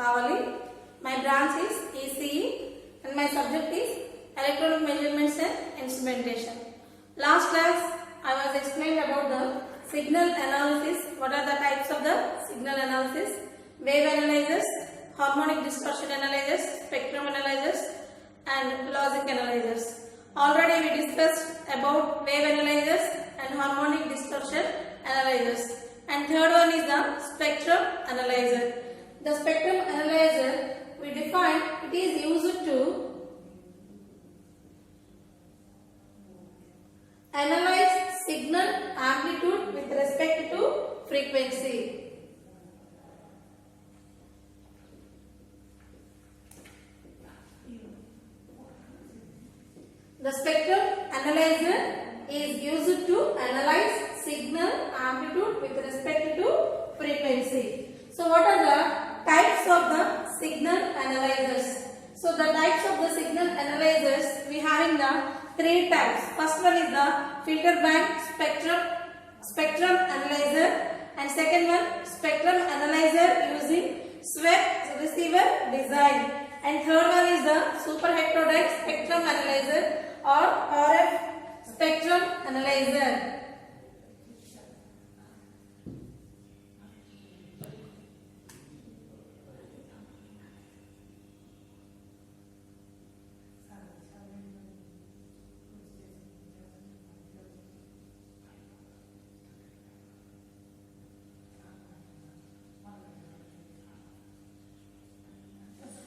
Kavali. My branch is ECE and my subject is Electronic Measurements and Instrumentation. Last class I was explained about the signal analysis. What are the types of the signal analysis? Wave analyzers, harmonic distortion analyzers, spectrum analyzers and logic analyzers. Already we discussed about wave analyzers and harmonic distortion analyzers. And third one is the spectrum analyzer. The spectrum analyzer we defined it is used to analyze signal amplitude with respect to frequency. The spectrum analyzer is used to analyze signal amplitude with respect to frequency. So what are the types of the signal analyzers? So the types of the signal analyzers we have in the three types. First one is the filter bank spectrum analyzer, and second one spectrum analyzer using swept receiver design, and third one is the superheterodyne spectrum analyzer or RF spectrum analyzer.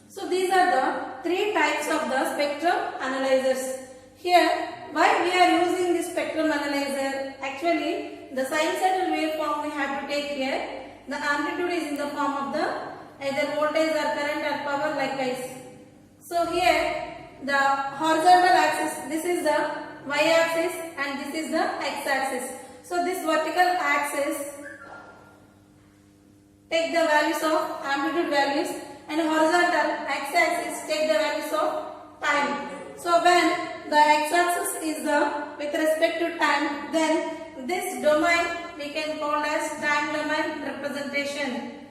So these are the three types of the spectrum analyzers. Here, why we are using this spectrum analyzer? Actually, the sinusoidal waveform we have to take here. The amplitude is in the form of the either voltage or current or power likewise. So here, the horizontal axis, this is the y-axis and this is the x-axis. So this vertical axis take the values of amplitude values, and horizontal x-axis take the values of time. So when the x-axis is with respect to time, then this domain we can call as time domain representation.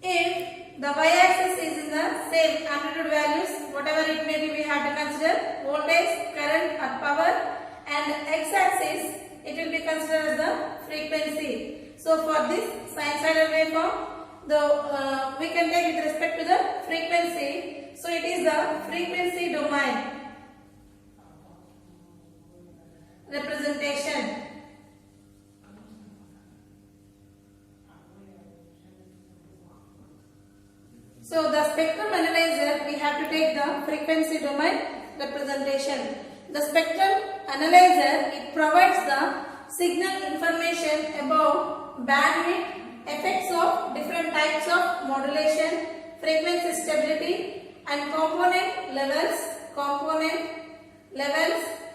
If the y-axis is in the same amplitude values, whatever it may be, we have to consider voltage, current or power, and x-axis it will be considered as the frequency. So for this sinusoidal waveform, we can take with respect to the frequency. So it is the frequency domain representation. So the spectrum analyzer we have to take the frequency domain representation. The spectrum analyzer it provides the signal information about bandwidth, effects of different types of modulation, frequency stability and component levels,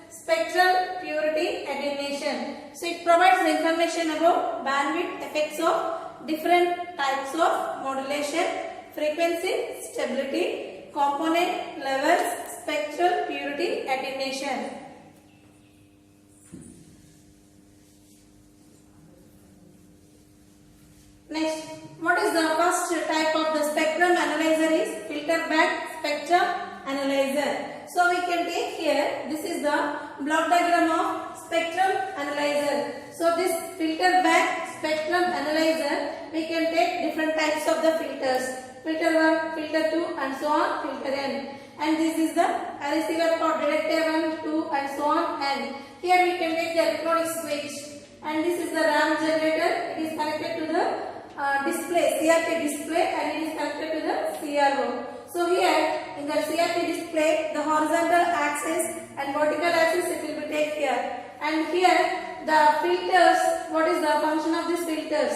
spectral purity, attenuation. So it provides the information about bandwidth, effects of different types of modulation, frequency stability, component levels, spectral purity, attenuation. Next, what is the first type of the spectrum analyzer is filter bank spectrum analyzer. So we can take here, this is the block diagram of spectrum analyzer. So this filter bank spectrum analyzer, we can take different types of the filters. Filter 1, filter 2 and so on, filter n. And this is the receiver for detector 1, 2 and so on, and here we can take the electronic switch. And this is the RAM generator, it is connected to the display, CRT display, and it is connected to the CRO. So here in the CRT display, the horizontal axis and vertical axis it will be taken here. And here the filters, what is the function of these filters?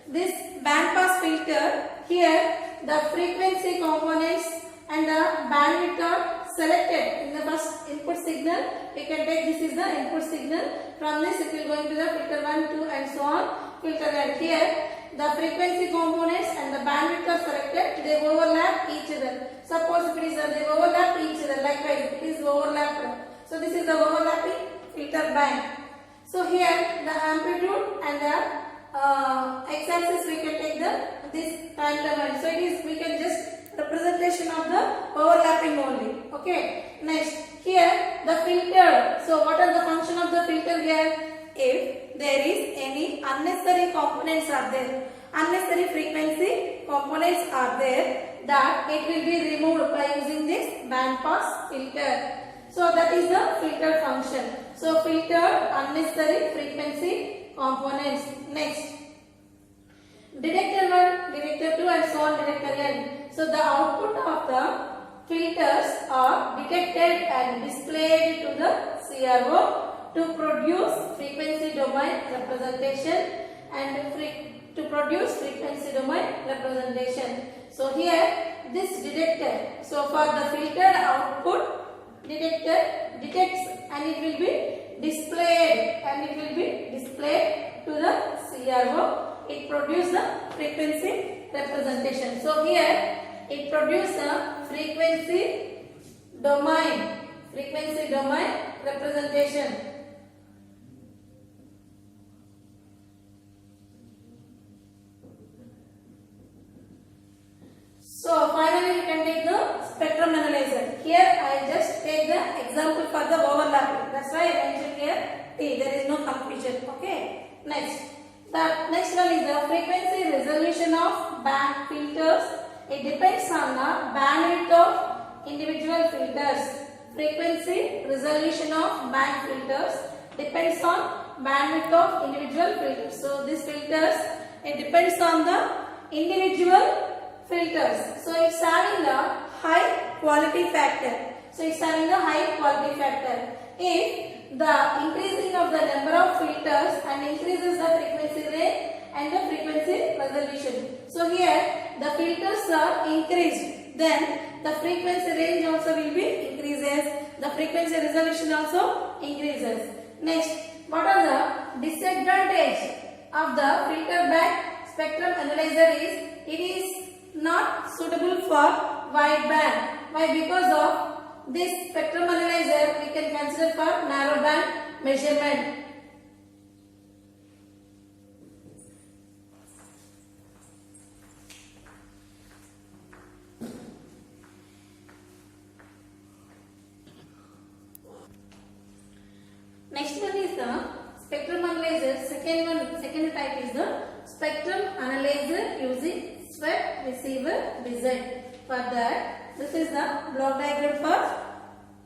This band pass filter, here the frequency components and the bandwidth are selected in the first input signal. We can take this is the input signal. From this it will go into the filter 1, 2 and so on, filter n. Here the frequency components and the bandwidth are selected, they overlap each other. Suppose if it is they overlap each other, likewise it is overlapped. So this is the overlapping filter bank. So here the amplitude and the x-axis we can take this time domain. So it is, we can just representation of the overlapping only. Okay. Next, here the filter. So what are the function of the filter here? If there is any unnecessary components are there, unnecessary frequency components are there, that it will be removed by using this band pass filter. So that is the filter function. So filter unnecessary frequency components. Next, detector 1, detector 2 and so on, detector n. So the output of the filters are detected and displayed to the CRO to produce frequency domain representation and to produce frequency domain representation. So here this detector, so for the filtered output, detector detects and it will be displayed to the CRO. It produces the frequency representation. So here it produces the frequency domain representation. So finally we can take the spectrum analyzer. Here I just take the example for the overlapping. That's why I mentioned here T. There is no confusion. Okay. Next, the next one is the frequency resolution of band filters. It depends on the bandwidth of individual filters. Frequency resolution of band filters depends on bandwidth of individual filters. So these filters, it depends on the individual filters. So it's having the high quality factor. If the increasing of the number of filters and increases the frequency range and the frequency resolution. So here the filters are increased, then the frequency range also will be increases. The frequency resolution also increases. Next, what are the disadvantage of the filter band spectrum analyzer is it is not suitable for wideband. Why? Because of this spectrum analyzer we can consider for narrowband measurement. Next one is the spectrum analyzer. Second type is the spectrum analyzer using swept receiver design. For that, this is the block diagram for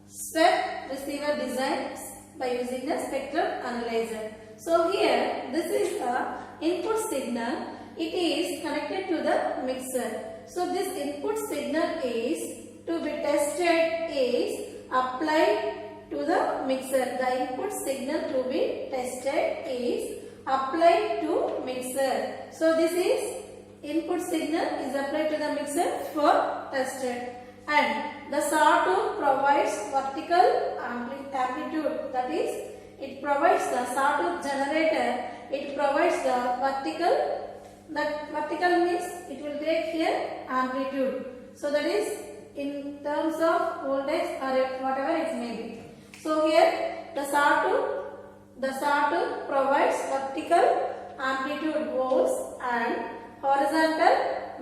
swept receiver design by using the spectrum analyzer. So here, this is the input signal. It is connected to the mixer. So this input signal is to be tested is applied to the mixer. The input signal to be tested is applied to mixer. So this is input signal is applied to the mixer for tested, and the sawtooth provides vertical amplitude. That is, it provides the sawtooth generator. It provides the vertical. That vertical means it will take here amplitude. So that is in terms of voltage or whatever it may be. So here the sawtooth provides vertical amplitude volts and horizontal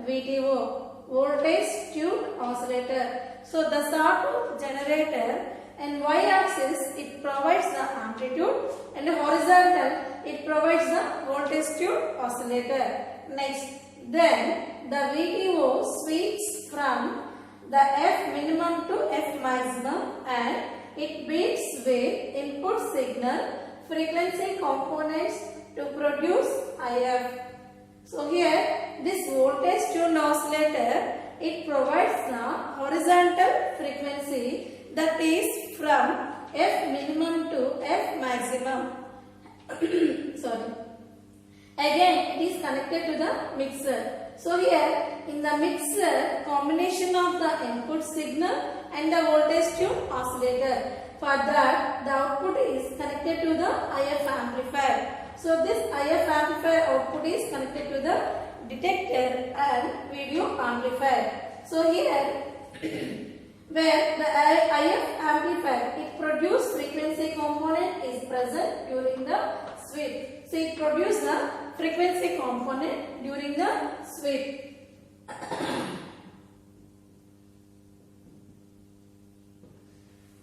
VTO, voltage tuned oscillator. So the sawtooth generator and y-axis it provides the amplitude and the horizontal it provides the voltage tuned oscillator. Next, then the VTO switches from the F minimum to F maximum and it beats with input signal frequency components to produce IF. So here this voltage tuned oscillator it provides the horizontal frequency that is from F minimum to F maximum. Sorry. Again it is connected to the mixer. So here in the mixer combination of the input signal and the voltage tuned oscillator. For that the output is connected to the IF amplifier. So this IF amplifier output is connected to the detector and video amplifier. So here where the IF amplifier it produces frequency component is present during the sweep. So it produces the frequency component during the sweep.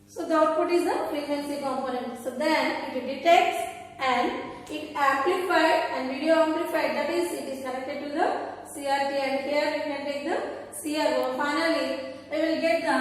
So the output is the frequency component. So then it detects and it amplified and video amplified, that is it is connected to the CRT, and here we can take the CRO. Finally we will get the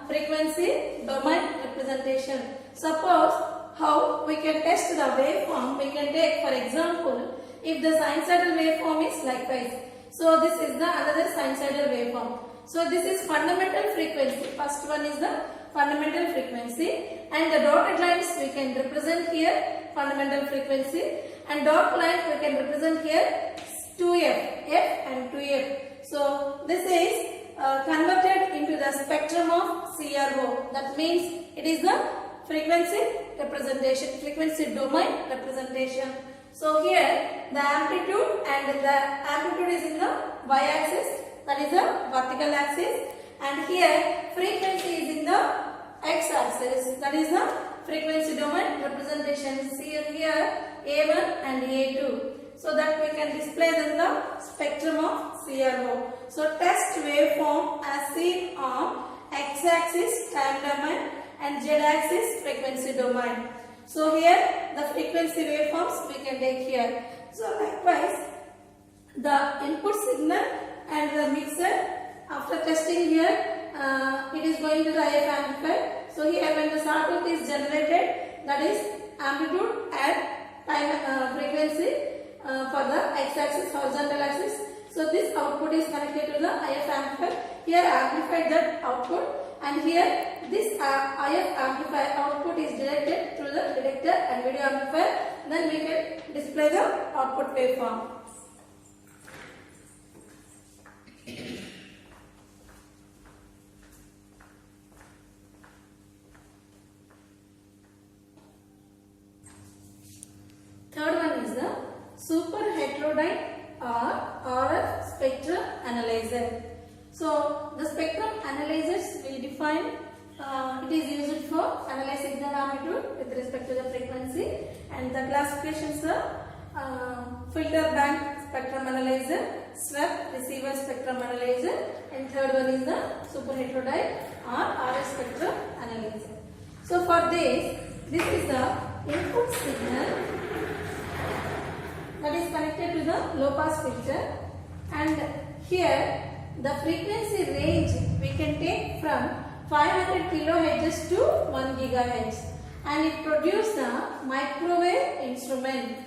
frequency domain representation. Suppose how we can test the waveform, we can take for example if the sinusoidal waveform is likewise. So this is the another sinusoidal waveform. So this is fundamental frequency. First one is the fundamental frequency, and the dotted lines we can represent here fundamental frequency, and dot line we can represent here 2f, f and 2f. So this is converted into the spectrum of CRO. That means it is the frequency representation, frequency domain representation. So here the amplitude, and the amplitude is in the y-axis, that is the vertical axis, and here frequency is in the x-axis, that is the frequency domain representation. See here A1 and A2, so that we can display then the spectrum of CRO. So test waveform as seen on x-axis time domain and z-axis frequency domain. So here the frequency waveforms we can take here. So likewise the input signal and the mixer, after testing here it is going to the IF amplifier. So here when the sawtooth is generated, that is amplitude and time frequency for the x-axis, horizontal axis. So this output is connected to the IF amplifier. Here amplified that output, and here this IF amplifier output is directed through the detector and video amplifier. Then we can display the output waveform. Third one is the super heterodyne or RF spectrum analyzer. So the spectrum analyzers will define, it is used for analyzing signal amplitude with respect to the frequency, and the classifications are filter bank spectrum analyzer, SWAP receiver spectrum analyzer, and third one is the super heterodyne or RF spectrum analyzer. So for this is the input signal that is connected to the low pass filter, and here the frequency range we can take from 500 kHz to 1 GHz, and it produces the microwave instrument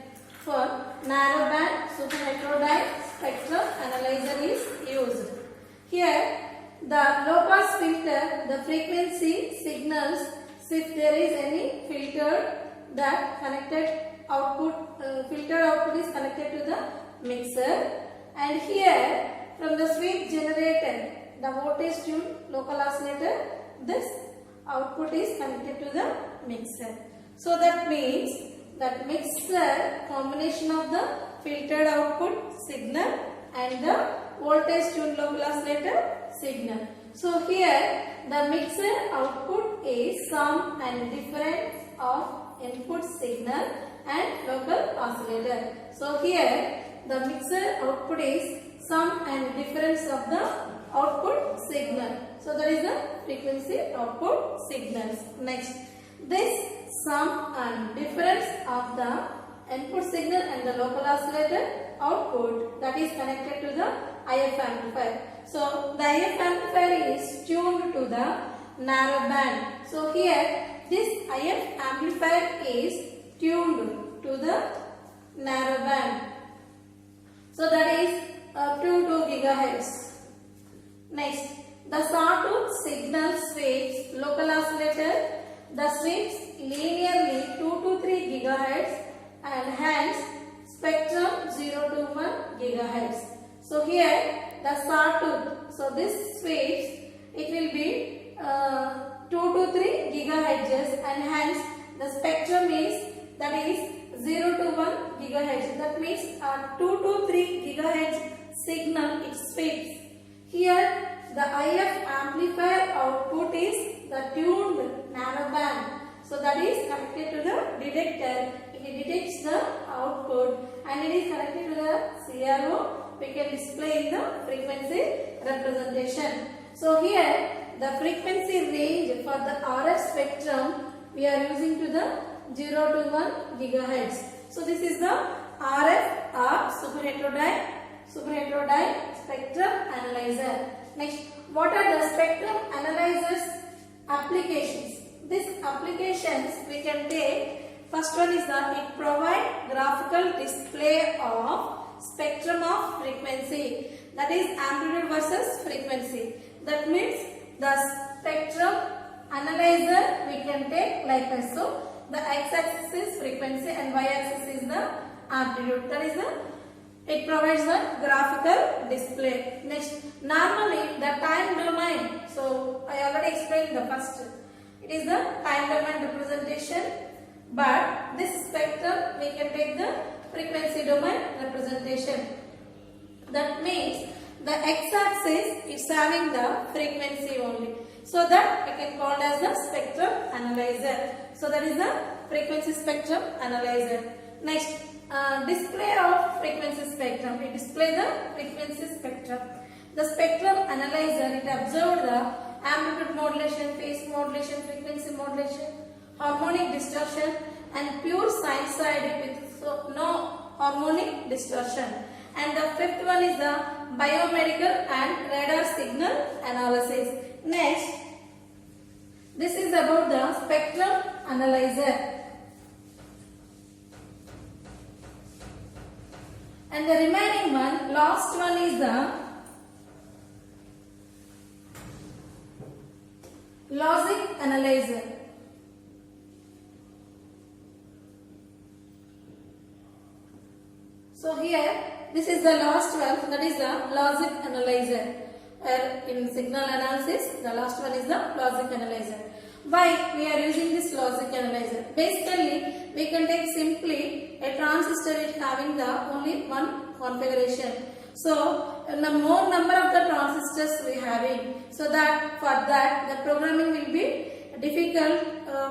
for narrow band super heterodyne spectrum analyzer is used. Here the low pass filter, the frequency signals if there is any filter that connected output, filter output is connected to the mixer, and here from the sweep generator, the voltage tuned local oscillator, this output is connected to the mixer. So that means that mixer combination of the filtered output signal and the voltage tuned local oscillator signal. So here the mixer output is sum and difference of input signal and local oscillator. So here the mixer output is sum and difference of the output signal. So that is the frequency output signals. Next, this sum and difference of the input signal and the local oscillator output, that is connected to the IF amplifier. So the IF amplifier is tuned to the narrow band. So here this IF amplifier is tuned to the narrow band. So that is up to 2 GHz. Next, the sawtooth signal sweeps local oscillator. The sweeps linearly 2 to 3 GHz and hence spectrum 0 to 1 GHz. So here the sawtooth, so this sweeps, it will be 2 to 3 GHz, and hence the spectrum is, that is 0 to 1 GHz. That means 2 to 3 GHz signal it sweeps. Here the IF amplifier output is the tuned narrow band. So that is connected to the detector. it detects the output and it is connected to the CRO, we can display in the frequency representation. So here the frequency range for the RF spectrum we are using to the 0 to 1 gigahertz. So this is the RF or superheterodyne spectrum analyzer. Next, what are the spectrum analyzers applications? These applications we can take. First one is that it provides graphical display of spectrum of frequency, that is amplitude versus frequency. That means the spectrum analyzer we can take like this. So the x-axis is frequency and y-axis is the amplitude. That is it provides the graphical display. Next, normally the time domain. So I already explained the first. It is the time domain representation. But this spectrum we can take the frequency domain representation. That means the x-axis is having the frequency only. So that we can call as the spectrum analyzer. So that is the frequency spectrum analyzer. Next, display of frequency spectrum. We display the frequency spectrum. The spectrum analyzer, it observed the amplitude modulation, phase modulation, frequency modulation, harmonic distortion and pure sinusoid with no harmonic distortion. And the fifth one is the biomedical and radar signal analysis. Next, this is about the spectrum analyzer. And the remaining one, last one is the logic analyzer. So here, this is the last one, that is the logic analyzer. In signal analysis, the last one is the logic analyzer. Why we are using this logic analyzer? Basically, we can take simply a transistor is having the only one configuration. So, the more number of the transistors we having, so that for that the programming will be difficult.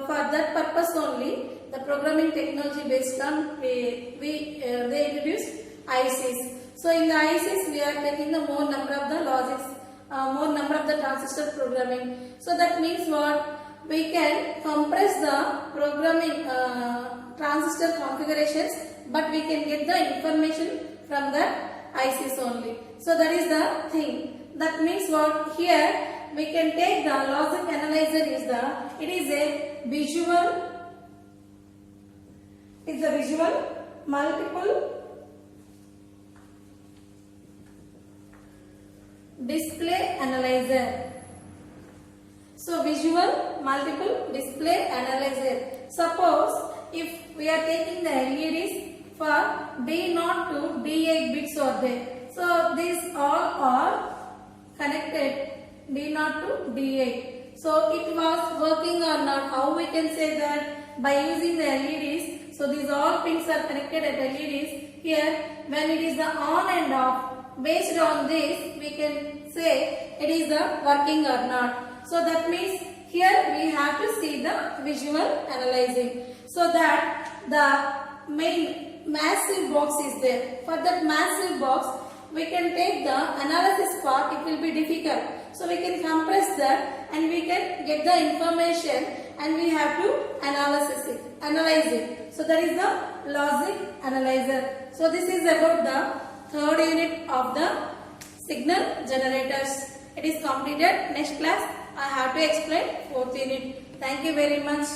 For that purpose only, the programming technology based on they introduced ICs. So in the ICs we are taking the more number of the logics, more number of the transistor programming. So that means what? We can compress the programming transistor configurations, but we can get the information from the ICs only. So that is the thing. That means what? Here we can take the logic analyzer is it is a visual multiple display analyzer. So visual multiple display analyzer. Suppose if we are taking the LEDs for D0 to D8 bits are there. So these all are connected D0 to D8. So it was working or not? How we can say that? By using the LEDs. So these all pins are connected at LEDs. Here when it is the on and off, based on this we can say it is the working or not. So that means here we have to see the visual analyzing. So that the main massive box is there. For that massive box we can take the analysis part, it will be difficult. So we can compress that and we can get the information and we have to analyze it. So that is the logic analyzer. So this is about the third unit of the signal generators. It is completed. Next class I have to explain fourth unit. Thank you very much.